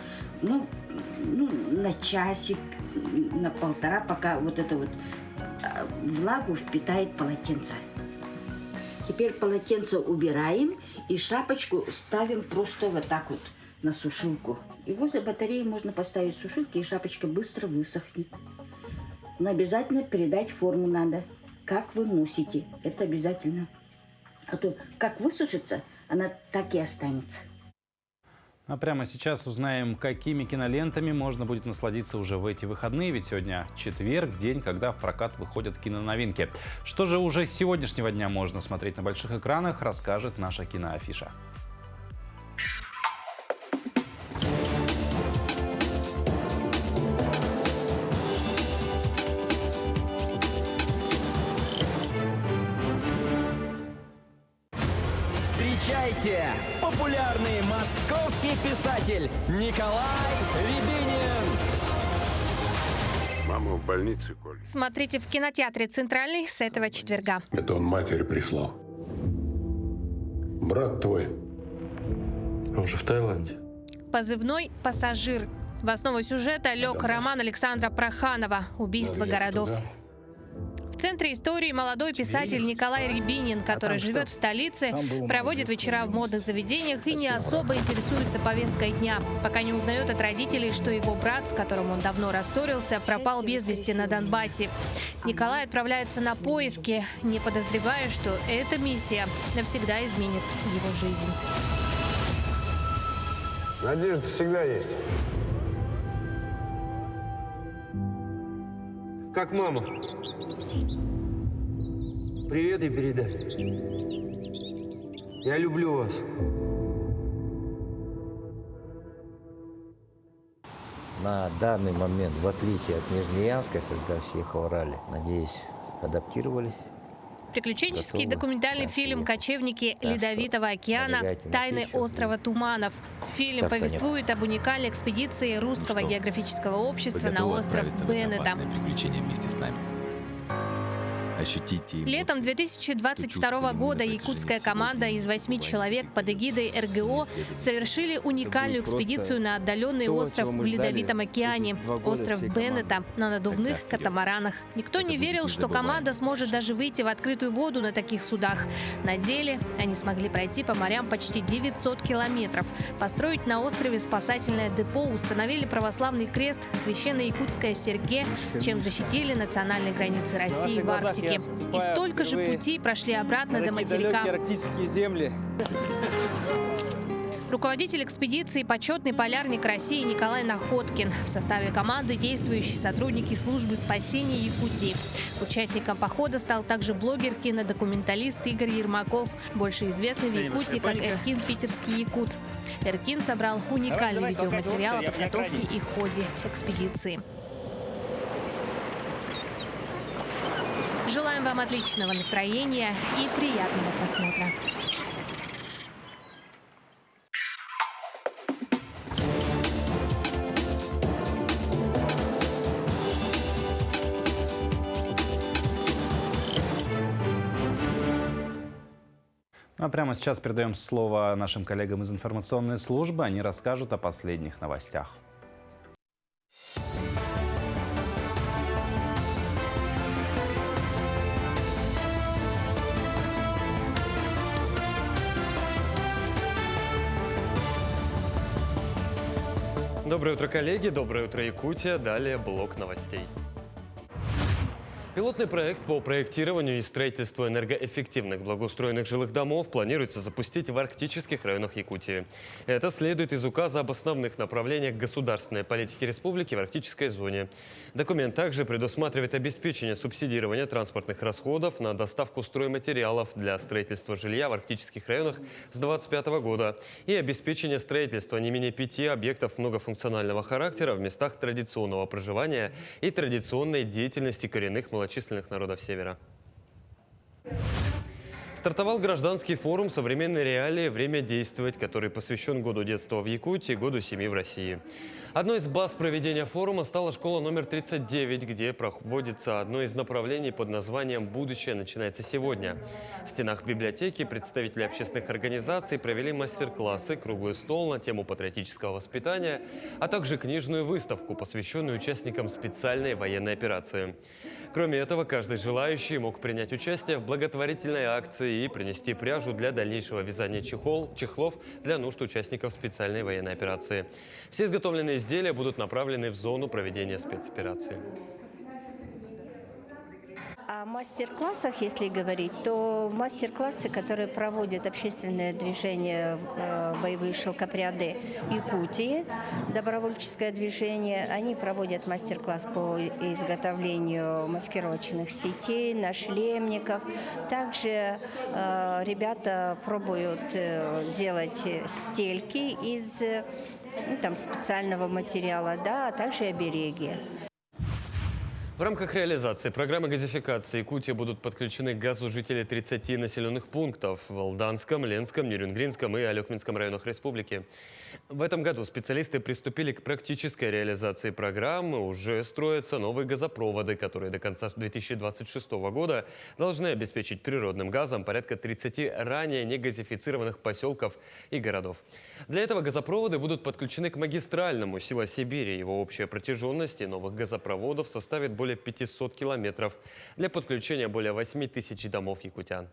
на часик, на полтора, пока вот это вот влагу впитает полотенце. Теперь полотенце убираем и шапочку ставим просто вот так вот на сушилку. И возле батареи можно поставить сушилки, и шапочка быстро высохнет. Но обязательно передать форму надо, как вы носите. Это обязательно. А то как высушится, она так и останется. А прямо сейчас узнаем, какими кинолентами можно будет насладиться уже в эти выходные. Ведь сегодня четверг, день, когда в прокат выходят киноновинки. Что же уже с сегодняшнего дня можно смотреть на больших экранах, расскажет наша киноафиша. Встречайте! Популярный московский писатель Николай Рябинин! Мама в больнице, Коль. Смотрите в кинотеатре «Центральный» с этого четверга. Это он матери прислал. Брат твой. Он же в Таиланде. Позывной «Пассажир». В основу сюжета лег роман Александра Проханова «Убийство городов». В центре истории молодой писатель Николай Рябинин, который живет в столице, проводит вечера в модных заведениях и не особо интересуется повесткой дня, пока не узнает от родителей, что его брат, с которым он давно рассорился, пропал без вести на Донбассе. Николай отправляется на поиски, не подозревая, что эта миссия навсегда изменит его жизнь. Надежда всегда есть. Как мама? Привет и передай. Я люблю вас. На данный момент, в отличие от Нижнеянска, когда все хворали, надеюсь, адаптировались. Приключенческий документальный фильм «Кочевники Ледовитого океана. Тайны острова Туманов». Фильм повествует об уникальной экспедиции Русского географического общества на остров Беннета. Летом 2022 года якутская команда из 8 человек под эгидой РГО совершили уникальную экспедицию на отдаленный остров в Ледовитом океане, остров Беннета, на надувных катамаранах. Никто не верил, что команда сможет даже выйти в открытую воду на таких судах. На деле они смогли пройти по морям почти 900 километров, построить на острове спасательное депо, установили православный крест, священное якутское серге, чем защитили национальные границы России в Арктике. И столько же пути прошли обратно до материка. Арктические земли. Руководитель экспедиции, почетный полярник России Николай Находкин. В составе команды действующие сотрудники службы спасения Якутии. Участником похода стал также блогер-кинодокументалист Игорь Ермаков, больше известный в Якутии как Эркин Питерский якут. Эркин собрал уникальный видеоматериал о подготовке и ходе экспедиции. Желаем вам отличного настроения и приятного просмотра. А прямо сейчас передаем слово нашим коллегам из информационной службы. Они расскажут о последних новостях. Доброе утро, коллеги. Доброе утро, Якутия. Далее блок новостей. Пилотный проект по проектированию и строительству энергоэффективных благоустроенных жилых домов планируется запустить в арктических районах Якутии. Это следует из указа об основных направлениях государственной политики республики в арктической зоне. Документ также предусматривает обеспечение субсидирования транспортных расходов на доставку стройматериалов для строительства жилья в арктических районах с 2025 года и обеспечение строительства не менее 5 объектов многофункционального характера в местах традиционного проживания и традиционной деятельности коренных малочисленных народов Севера. Стартовал гражданский форум «Современные реалии. Время действовать», который посвящен Году детства в Якутии, Году семьи в России. Одной из баз проведения форума стала школа номер 39, где проводится одно из направлений под названием «Будущее начинается сегодня». В стенах библиотеки представители общественных организаций провели мастер-классы, круглый стол на тему патриотического воспитания, а также книжную выставку, посвященную участникам специальной военной операции. Кроме этого, каждый желающий мог принять участие в благотворительной акции и принести пряжу для дальнейшего вязания чехлов для нужд участников специальной военной операции. Все изготовленные изделия будут направлены в зону проведения спецоперации. О мастер-классах, если говорить, то мастер-классы, которые проводят общественное движение «Боевые шелкопряды Якутии», добровольческое движение, они проводят мастер-класс по изготовлению маскировочных сетей, нашлемников. Также ребята пробуют делать стельки из специального материала, да, а также обереги. В рамках реализации программы газификации Якутии будут подключены к газу жители 30 населенных пунктов в Алданском, Ленском, Нерюнгринском и Алекминском районах республики. В этом году специалисты приступили к практической реализации программы. Уже строятся новые газопроводы, которые до конца 2026 года должны обеспечить природным газом порядка 30 ранее негазифицированных поселков и городов. Для этого газопроводы будут подключены к магистральному Сила-Сибири. Его общая протяженность новых газопроводов составит более 500 километров. Для подключения более 8 тысяч домов якутян.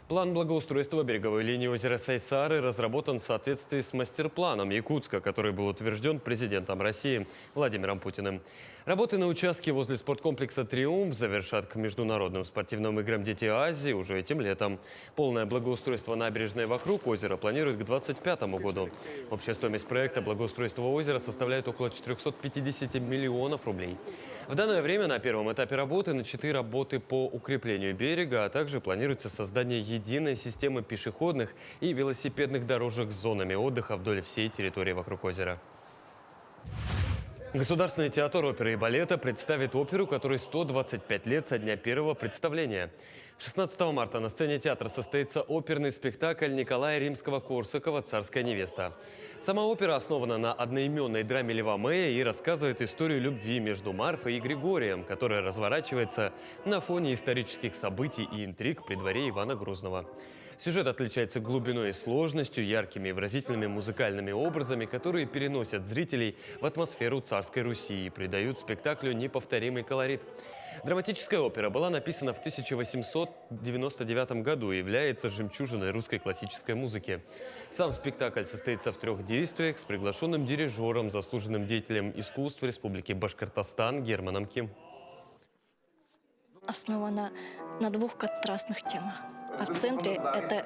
План благоустройства береговой линии озера Сайсары разработан в соответствии с мастер-планом Якутска, который был утвержден президентом России Владимиром Путиным. Работы на участке возле спорткомплекса «Триумф» завершат к международным спортивным играм «Дети Азии» уже этим летом. Полное благоустройство набережной вокруг озера планируют к 2025 году. Общая стоимость проекта благоустройства озера составляет около 450 миллионов рублей. В данное время на первом этапе работы начаты работы по укреплению берега, а также планируется создание единой системы пешеходных и велосипедных дорожек с зонами отдыха вдоль всей территории вокруг озера. Государственный театр оперы и балета представит оперу, которой 125 лет со дня первого представления. 16 марта на сцене театра состоится оперный спектакль Николая Римского-Корсакова «Царская невеста». Сама опера основана на одноименной драме Льва Мэя и рассказывает историю любви между Марфой и Григорием, которая разворачивается на фоне исторических событий и интриг при дворе Ивана Грозного. Сюжет отличается глубиной и сложностью, яркими и выразительными музыкальными образами, которые переносят зрителей в атмосферу царской Руси и придают спектаклю неповторимый колорит. Драматическая опера была написана в 1899 году и является жемчужиной русской классической музыки. Сам спектакль состоится в 3 действиях с приглашенным дирижером, заслуженным деятелем искусств Республики Башкортостан Германом Ким. Основана на 2 контрастных темах. А в центре это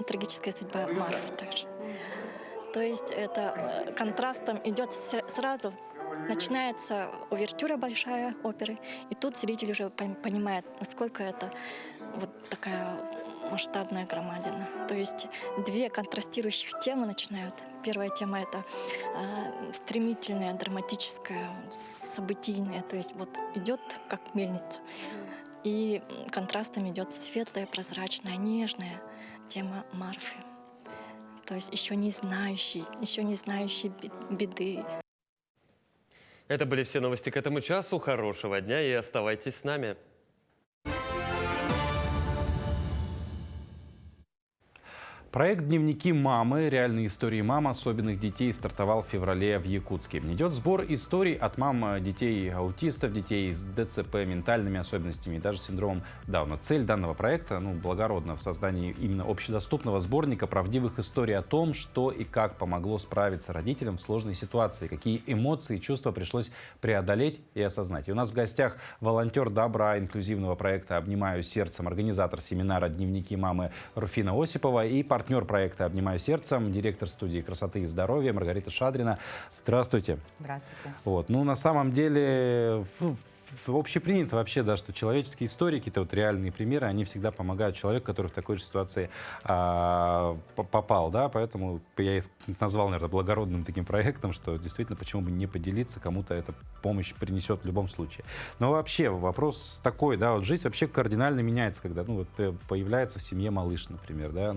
трагическая судьба Марфы также. То есть это контрастом идет сразу. Начинается увертюра большая оперы, и тут зритель уже понимает, насколько это вот такая масштабная громадина. То есть 2 контрастирующих темы начинают. Первая тема — это стремительная, драматическая, событийная. То есть вот идет как мельница. И контрастом идет светлая, прозрачная, нежная тема Марфы. То есть еще не знающий беды. Это были все новости к этому часу. Хорошего дня и оставайтесь с нами. Проект «Дневники мамы. Реальные истории мам особенных детей» стартовал в феврале в Якутске. Идет сбор историй от мам детей аутистов, детей с ДЦП, ментальными особенностями и даже синдромом Дауна. Цель данного проекта благородна в создании именно общедоступного сборника правдивых историй о том, что и как помогло справиться родителям в сложной ситуации, какие эмоции и чувства пришлось преодолеть и осознать. И у нас в гостях волонтер добра инклюзивного проекта «Обнимаю сердцем», организатор семинара «Дневники мамы» Руфина Осипова и партнер проекта «Обнимаю сердцем», директор студии красоты и здоровья Маргарита Шадрина. Здравствуйте. Здравствуйте. На самом деле общепринято вообще, да, что человеческие истории, какие-то реальные примеры, они всегда помогают человеку, который в такой же ситуации попал, да, поэтому я назвал, наверное, благородным таким проектом, что действительно, почему бы не поделиться, кому-то эта помощь принесет в любом случае. Но вообще вопрос такой, да, жизнь вообще кардинально меняется, когда, появляется в семье малыш, например, да,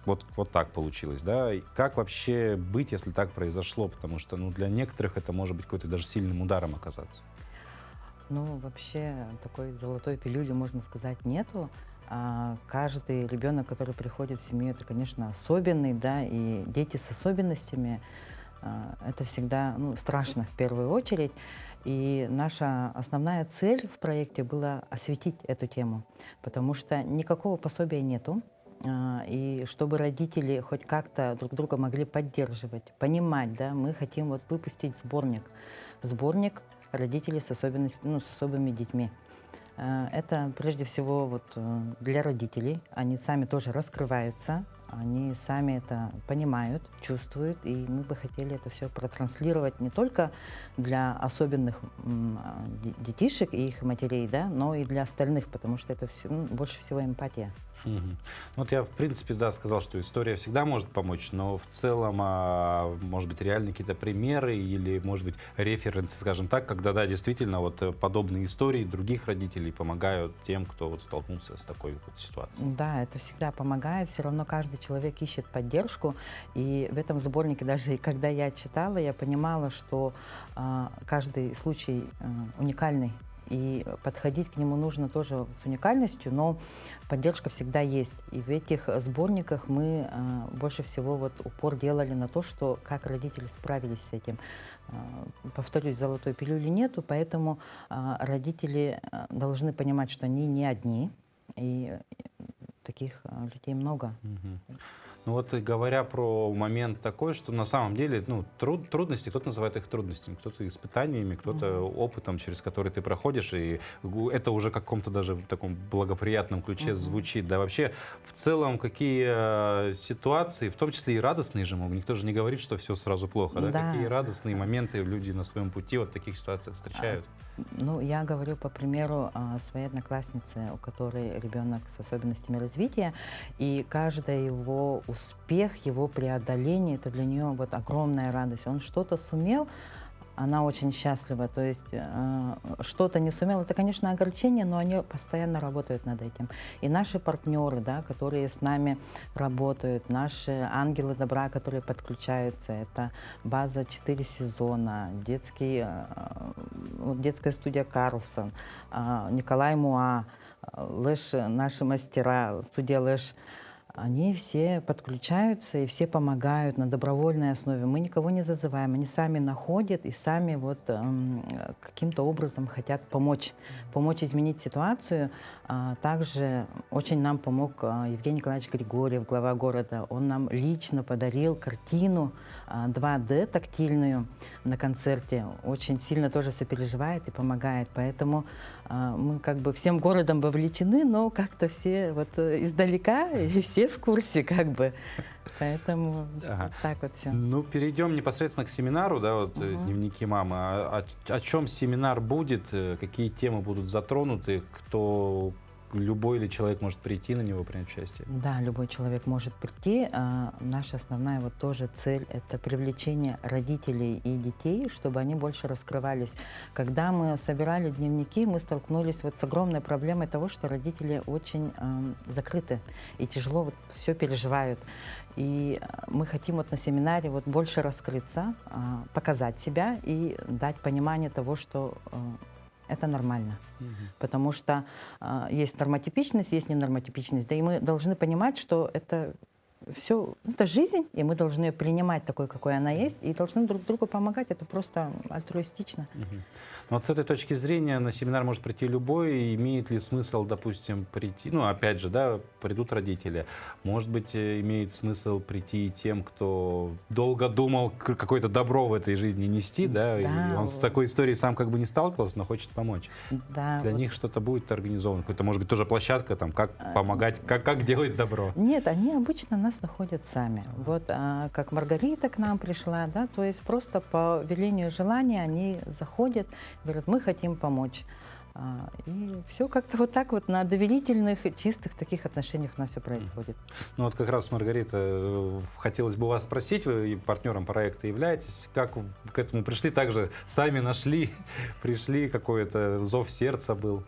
вот так получилось, да, и как вообще быть, если так произошло, потому что, для некоторых это может быть какой-то даже сильным ударом оказаться. Вообще такой золотой пилюли, можно сказать, нету. Каждый ребенок, который приходит в семью, это, конечно, особенный, да, и дети с особенностями, Это всегда страшно в первую очередь. И наша основная цель в проекте была осветить эту тему, потому что никакого пособия нету. И чтобы родители хоть как-то друг друга могли поддерживать, понимать, да, мы хотим вот выпустить сборник родителей с особыми детьми. Это прежде всего вот для родителей. Они сами тоже раскрываются, они сами это понимают, чувствуют, и мы бы хотели это все протранслировать не только для особенных детишек и их матерей, да, но и для остальных, потому что это все, больше всего эмпатия. Вот я, в принципе, да, сказал, что история всегда может помочь, но в целом, может быть, реальные какие-то примеры или, может быть, референсы, скажем так, когда, да, действительно, вот подобные истории других родителей помогают тем, кто вот столкнулся с такой вот ситуацией. Да, это всегда помогает, все равно каждый человек ищет поддержку, и в этом сборнике даже, когда я читала, я понимала, что каждый случай уникальный. И подходить к нему нужно тоже с уникальностью, но поддержка всегда есть. И в этих сборниках мы больше всего вот упор делали на то, что как родители справились с этим. Повторюсь, золотой пилюли нету, поэтому родители должны понимать, что они не одни, и таких людей много. Ну вот говоря про момент такой, что на самом деле трудности, кто-то называет их трудностями, кто-то испытаниями, кто-то опытом, через который ты проходишь, и это уже в каком-то даже в таком благоприятном ключе звучит. Да вообще в целом какие ситуации, в том числе и радостные же могут, никто же не говорит, что все сразу плохо, да? Какие радостные моменты люди на своем пути вот в таких ситуациях встречают? Я говорю по примеру своей одноклассницы, у которой ребенок с особенностями развития, и каждый его успех, его преодоление, это для нее вот огромная радость. Он что-то сумел, она очень счастлива, то есть что-то не сумел, это, конечно, огорчение, но они постоянно работают над этим. И наши партнеры, да, которые с нами работают, наши ангелы добра, которые подключаются, это база 4 сезона, детская студия Карлсон, Николай Муа, Лэш, наши мастера, студия Лэш, они все подключаются и все помогают на добровольной основе. Мы никого не зазываем, они сами находят и сами вот каким-то образом хотят помочь изменить ситуацию. Также очень нам помог Евгений Николаевич Григорьев, глава города. Он нам лично подарил картину 2D тактильную на концерте. Очень сильно тоже сопереживает и помогает. Поэтому мы как бы всем городом вовлечены, но как-то все вот издалека и все в курсе как бы. Поэтому так вот все. Ну, перейдем непосредственно к семинару, да, вот дневники мамы. О чем семинар будет, какие темы будут затронуты, любой ли человек может прийти на него, принять участие? Да, любой человек может прийти. Наша основная вот тоже цель – это привлечение родителей и детей, чтобы они больше раскрывались. Когда мы собирали дневники, мы столкнулись вот с огромной проблемой того, что родители очень закрыты и тяжело вот все переживают. И мы хотим вот на семинаре вот больше раскрыться, показать себя и дать понимание того, что это нормально. Потому что есть нормотипичность, есть ненормотипичность. Да и мы должны понимать, что это все, это жизнь, и мы должны ее принимать такой, какой она есть, и должны друг другу помогать. Это просто альтруистично. Но вот с этой точки зрения на семинар может прийти любой. Имеет ли смысл, допустим, прийти, опять же, да, придут родители. Может быть, имеет смысл прийти и тем, кто долго думал какое-то добро в этой жизни нести, да, и он с такой историей сам как бы не сталкивался, но хочет помочь. Для них что-то будет организовано. Какая-то, может быть, тоже площадка, там, как помогать, как делать добро. Нет, они обычно нас находят сами. Вот как Маргарита к нам пришла, да, то есть просто по велению желания они заходят, говорят, мы хотим помочь. И все как-то вот так вот на доверительных, чистых таких отношениях у нас все происходит. Ну вот как раз, Маргарита, хотелось бы вас спросить, вы партнером проекта являетесь, как к этому пришли, также сами нашли, пришли, какой-то зов сердца был?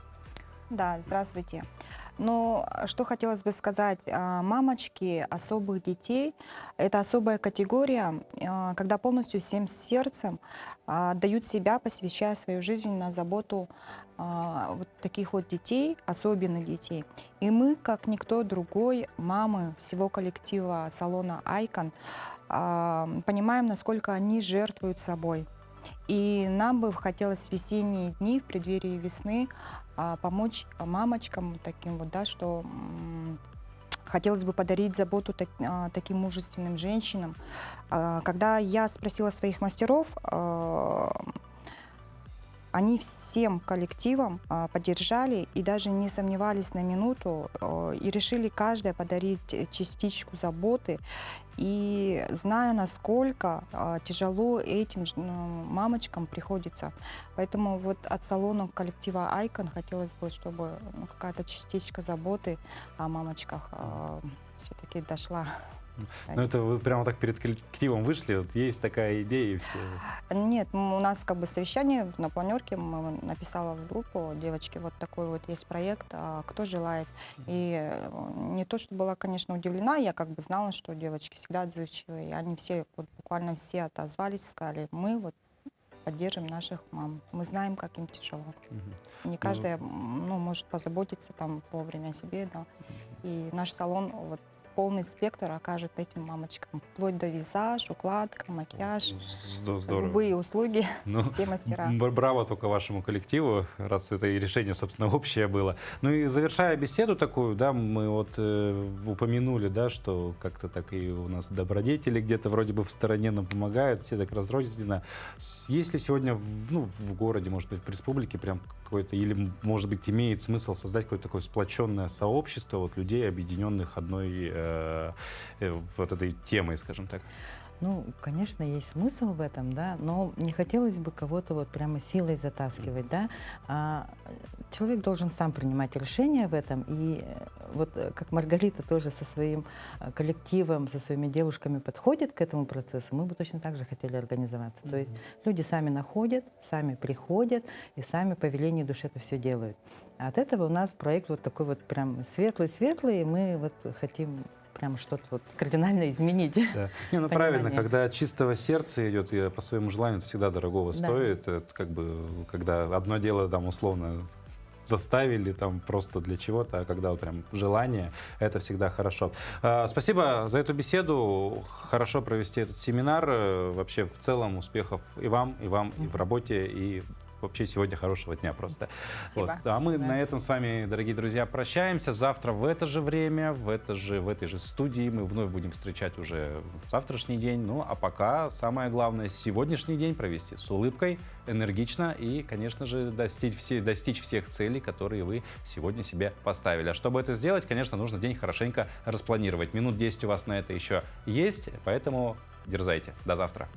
Да, здравствуйте. Но что хотелось бы сказать, мамочки особых детей – это особая категория, когда полностью всем сердцем дают себя, посвящая свою жизнь на заботу вот таких вот детей, особенных детей. И мы, как никто другой, мамы всего коллектива салона «Айкон», понимаем, насколько они жертвуют собой. И нам бы хотелось в весенние дни, в преддверии весны, помочь мамочкам таким вот, да, что хотелось бы подарить заботу таким мужественным женщинам. Когда я спросила своих мастеров, они всем коллективом поддержали и даже не сомневались на минуту и решили каждая подарить частичку заботы. И зная, насколько тяжело этим мамочкам приходится. Поэтому вот от салона коллектива «Айкон» хотелось бы, чтобы какая-то частичка заботы о мамочках все-таки дошла. Ну, это вы прямо так перед коллективом вышли, вот есть такая идея и все. Нет, у нас как бы совещание на планерке, написала в группу, девочки, вот такой вот есть проект, кто желает. И не то, что была, конечно, удивлена, я как бы знала, что девочки всегда отзывчивые, и они все, вот буквально все отозвались, сказали, мы вот поддержим наших мам, мы знаем, как им тяжело. Не каждая, может позаботиться там вовремя о себе, да. И наш салон вот полный спектр окажет этим мамочкам. Вплоть до визаж, укладка, макияж, Здорово. любые услуги, все мастера. Браво только вашему коллективу, раз это и решение, собственно, общее было. Ну и завершая беседу такую, да, мы вот упомянули, да, что как-то так и у нас добродетели где-то вроде бы в стороне нам помогают, все так разрозненно. Есть ли сегодня в городе, может быть, в республике прям какое-то, или, может быть, имеет смысл создать какое-то такое сплоченное сообщество вот людей, объединенных одной вот этой темой, скажем так? Ну, конечно, есть смысл в этом, да, но не хотелось бы кого-то вот прямо силой затаскивать, да. Человек должен сам принимать решения в этом, и вот как Маргарита тоже со своим коллективом, со своими девушками подходит к этому процессу, мы бы точно так же хотели организоваться. То есть люди сами находят, сами приходят и сами по велению души это все делают. А от этого у нас проект вот такой вот прям светлый-светлый, и мы вот хотим прям что-то вот кардинально изменить. Да. Не, правильно, когда от чистого сердца идет и по своему желанию, это всегда дорогого стоит. Это как бы, когда одно дело там условно заставили там просто для чего-то, а когда вот прям желание, это всегда хорошо. Спасибо за эту беседу. Хорошо провести этот семинар. Вообще в целом успехов и вам, и в работе, и вообще сегодня хорошего дня просто. Спасибо. Вот. А мы на этом с вами, дорогие друзья, прощаемся. Завтра в это же время, в этой же студии мы вновь будем встречать уже завтрашний день. Ну, а пока самое главное, сегодняшний день провести с улыбкой, энергично и, конечно же, достичь всех целей, которые вы сегодня себе поставили. А чтобы это сделать, конечно, нужно день хорошенько распланировать. Минут 10 у вас на это еще есть, поэтому дерзайте. До завтра.